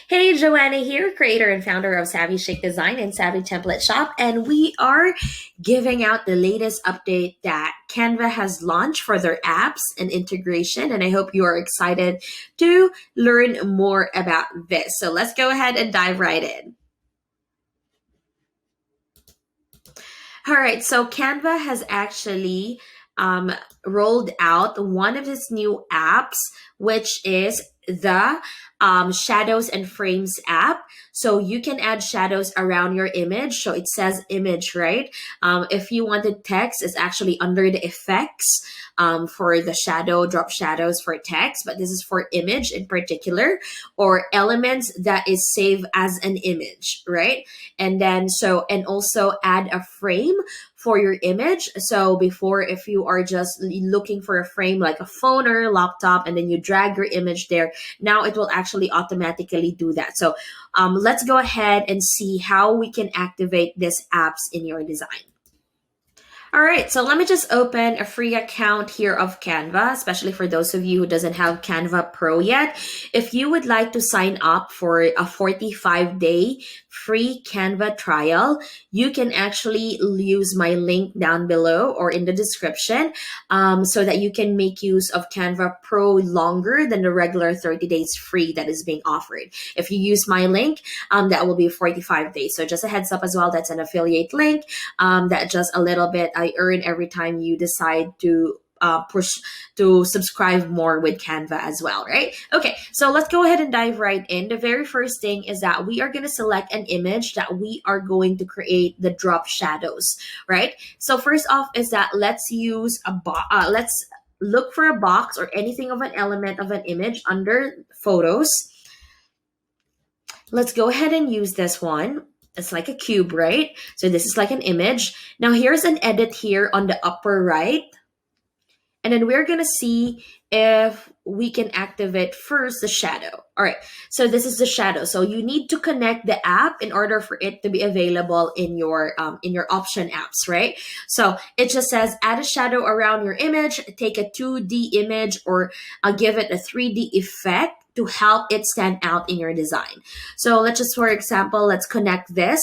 Hey, Joanna here, creator and founder of SavvyChic Design and Savvy Template Shop, and we are giving out the latest update that Canva has launched for their apps and integration, and I hope you are excited to learn more about this. So let's go ahead and dive right in. All right, so Canva has actually um, rolled out one of its new apps, which is the Shadows and Frames app. So you can add shadows around your image. So it says image, right? If you wanted text, it's actually under the effects for the shadow, drop shadows for text, but this is for image in particular, or elements that is saved as an image, right? And also add a frame for your image. So before, if you are just looking for a frame like a phone or laptop, and then you drag your image there, now it will actually automatically do that. So let's go ahead and see how we can activate these apps in your design. All right, so let me just open a free account here of Canva, especially for those of you who doesn't have Canva Pro yet. If you would like to sign up for a 45-day free Canva trial, you can actually use my link down below or in the description so that you can make use of Canva Pro longer than the regular 30 days free that is being offered. If you use my link, that will be 45 days. So just a heads up as well, that's an affiliate link that just a little bit I earn every time you decide to push to subscribe more with Canva as well, right? Okay, so let's go ahead and dive right in. The very first thing is that we are going to select an image that we are going to create the drop shadows, right? So first off is that let's use let's look for a box or anything of an element of an image under photos. Let's go ahead and use this one. It's like a cube, right? So this is like an image. Now here's an edit here on the upper right. And then we're going to see if we can activate first the shadow. All right, so this is the shadow. So you need to connect the app in order for it to be available in your option apps, right? So it just says add a shadow around your image, take a 2D image, or give it a 3D effect to help it stand out in your design. So let's just, for example, let's connect this.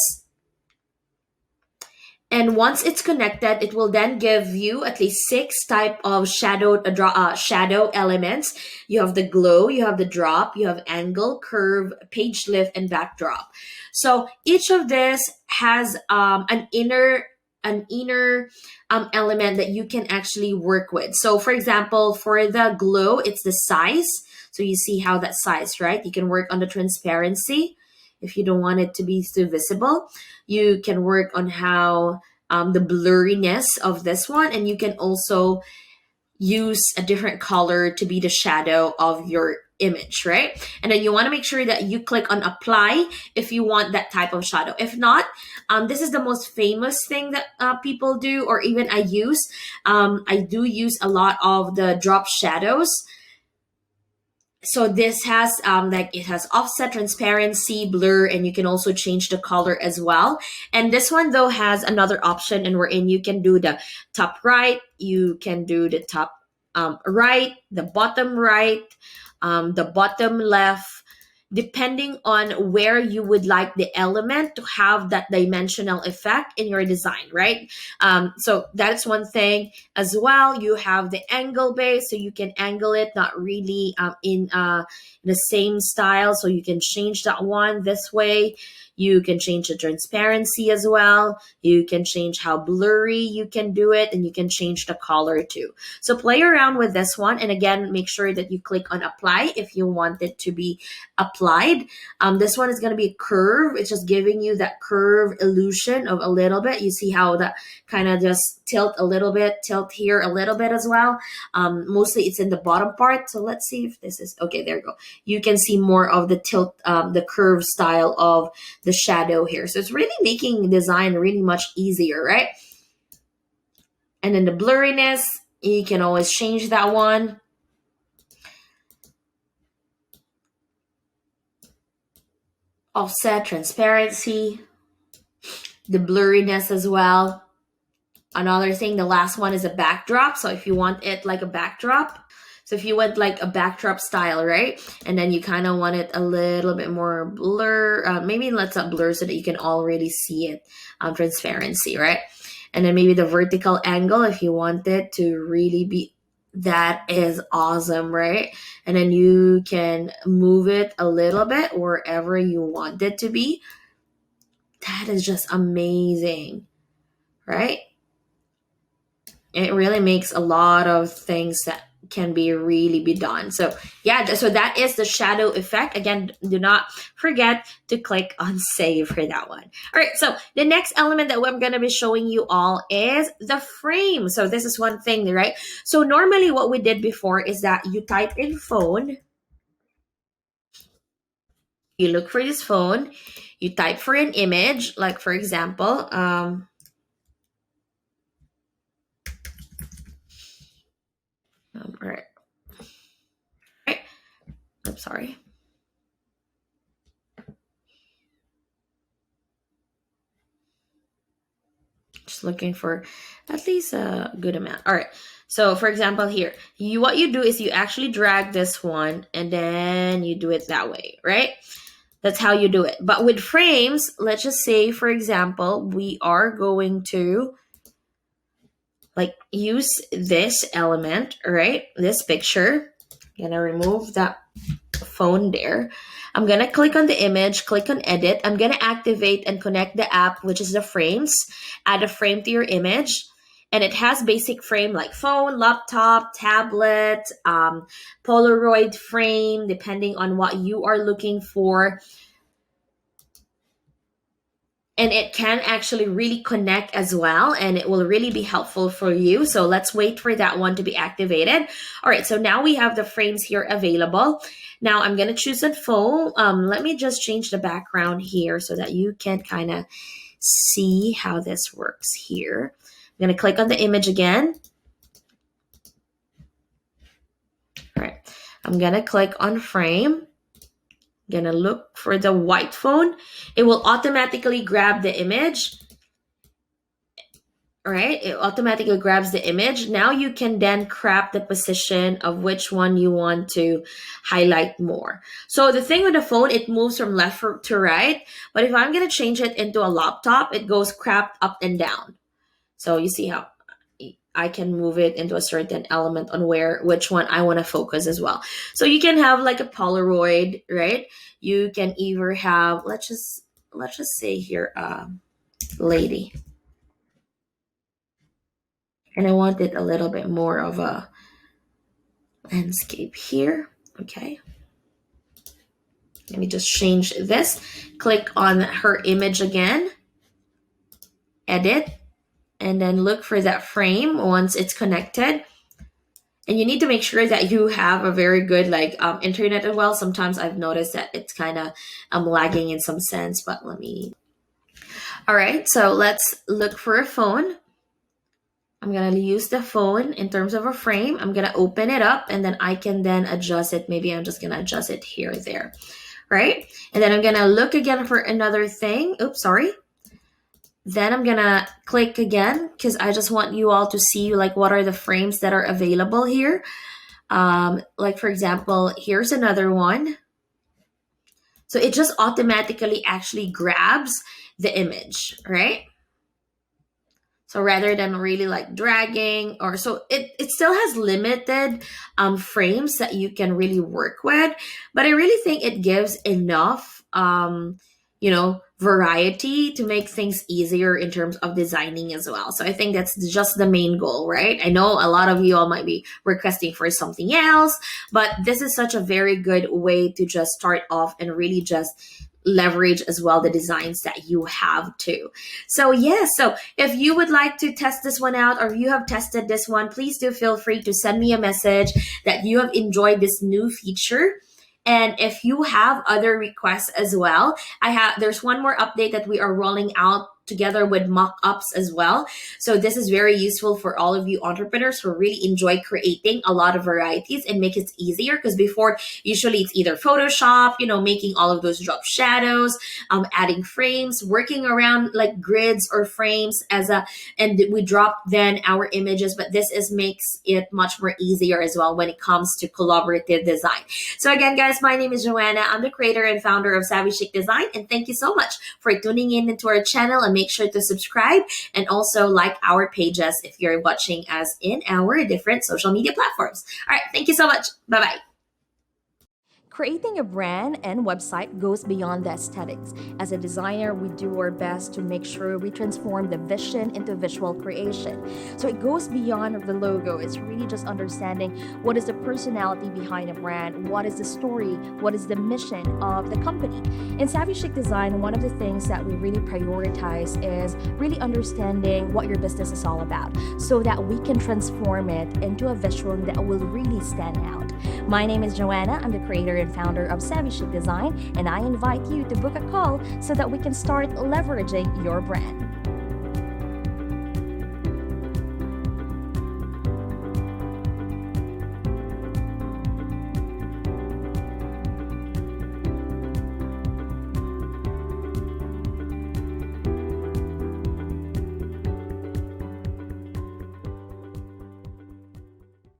And once it's connected, it will then give you at least 6 type of shadow elements. You have the glow, you have the drop, you have angle, curve, page lift, and backdrop. So each of this has an inner element that you can actually work with. So for example, for the glow, it's the size. So you see how that size, right? You can work on the transparency. If you don't want it to be too visible, you can work on how the blurriness of this one, and you can also use a different color to be the shadow of your image, right? And then you want to make sure that you click on apply if you want that type of shadow. If not, this is the most famous thing that people do, or even I use. I do use a lot of the drop shadows. So this has like it has offset, transparency, blur, and you can also change the color as well. And this one though has another option, and wherein you can do the top right, you can do the top right, the bottom right, the bottom left, depending on where you would like the element to have that dimensional effect in your design, right? So that's one thing as well. You have the angle base, so you can angle it, not really in the same style. So you can change that one this way. You can change the transparency as well. You can change how blurry you can do it, and you can change the color too. So play around with this one. And again, make sure that you click on apply if you want it to be applied. This one is going to be a curve. It's just giving you that curve illusion of a little bit. You see how that kind of just tilt a little bit, tilt here a little bit as well. Mostly it's in the bottom part. So let's see if this is, okay, there you go. You can see more of the tilt, the curve style of the shadow here. So it's really making design really much easier, right? And then the blurriness, you can always change that one. Offset, transparency, the blurriness as well. Another thing, the last one is a backdrop. So if you want it like a backdrop, So if you want like a backdrop style, right? And then you kind of want it a little bit more blur, maybe let's not blur so that you can already see it, transparency, right? And then maybe the vertical angle if you want it to really be, that is awesome, right? And then you can move it a little bit wherever you want it to be. That is just amazing, right? It really makes a lot of things that can be really be done. So yeah, so that is the shadow effect. Again, do not forget to click on save for that one. All right, so the next element that I'm going to be showing you all is the frame. So this is one thing, right? So normally what we did before is that you type in phone, you look for this phone, you type for an image, like for example, all right. I'm sorry. Just looking for at least a good amount. All right. So for example here, what you do is you actually drag this one and then you do it that way, right? That's how you do it. But with frames, let's just say, for example, we are going to like use this element, right? This picture. I'm gonna remove that phone there. I'm gonna click on the image, click on edit. I'm gonna activate and connect the app, which is the frames. Add a frame to your image. And it has basic frame like phone, laptop, tablet, Polaroid frame, depending on what you are looking for. And it can actually really connect as well, and it will really be helpful for you. So let's wait for that one to be activated. All right, so now we have the frames here available. Now I'm going to choose a phone. Let me just change the background here so that you can kind of see how this works here. I'm going to click on the image again. All right, I'm going to click on frame. Gonna look for the white phone. It will automatically grab the image. All right, it automatically grabs the image. Now you can then crop the position of which one you want to highlight more. So the thing with the phone, it moves from left to right. But if I'm gonna change it into a laptop, it goes cropped up and down. So you see how I can move it into a certain element on which one I want to focus as well. So you can have like a Polaroid, right? You can either have, let's just say here, lady. And I want it a little bit more of a landscape here. Okay. Let me just change this. Click on her image again. Edit. And then look for that frame once it's connected. And you need to make sure that you have a very good like internet as well. Sometimes I've noticed that it's kind of lagging in some sense, but let me. All right, so let's look for a phone. I'm going to use the phone in terms of a frame. I'm going to open it up and then I can then adjust it. Maybe I'm just going to adjust it here or there, right? And then I'm going to look again for another thing. Oops, sorry. Then I'm gonna click again because I just want you all to see like what are the frames that are available here. Like for example, here's another one. So it just automatically actually grabs the image, right? So rather than really like dragging or so it still has limited frames that you can really work with, but I really think it gives enough variety to make things easier in terms of designing as well. So I think that's just the main goal, right? I know a lot of you all might be requesting for something else, but this is such a very good way to just start off and really just leverage as well the designs that you have too. So yes, so if you would like to test this one out or you have tested this one, please do feel free to send me a message that you have enjoyed this new feature. And if you have other requests as well, there's one more update that we are rolling out together with mock-ups as well. So this is very useful for all of you entrepreneurs who really enjoy creating a lot of varieties and make it easier, because before usually it's either Photoshop, making all of those drop shadows, adding frames, working around like grids or frames and we drop then our images. But this is makes it much more easier as well when it comes to collaborative design. So again, guys, my name is Joanna. I'm the creator and founder of SavvyChic Design, and thank you so much for tuning in into our channel. And make sure to subscribe and also like our pages if you're watching us in our different social media platforms. All right, thank you so much. Bye-bye. Creating a brand and website goes beyond the aesthetics. As a designer, we do our best to make sure we transform the vision into visual creation. So it goes beyond the logo. It's really just understanding what is the personality behind a brand, what is the story, what is the mission of the company. In SavvyChic Design, one of the things that we really prioritize is really understanding what your business is all about, so that we can transform it into a visual that will really stand out. My name is Joanna. I'm the creator and founder of SavvyChic Design, and I invite you to book a call so that we can start leveraging your brand.